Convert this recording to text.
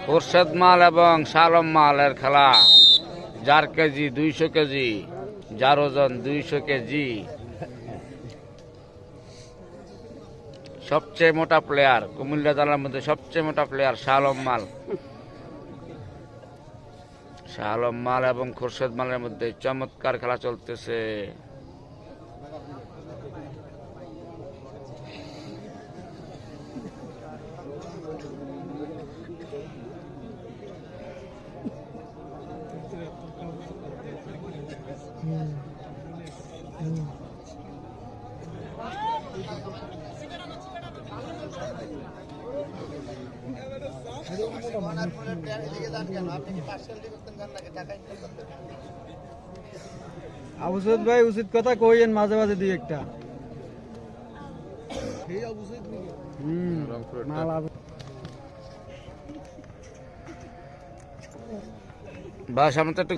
খোরশেদ মাল এবং শালম মালের খেলা। যার কেজি 200 কেজি, যার ওজন 200 কেজি। সবচেয়ে মোটা প্লেয়ার কুমিল্লা জেলার মধ্যে সবচেয়ে মোটা প্লেয়ার শালম মাল। শালম মাল এবং খোরশেদ মালের মধ্যে চমৎকার খেলা চলতেছে। আবু সৈয়দ ভাই উচিত কথা কইেন মাঝে মাঝে দুই একটা। বা সামনে তো একটু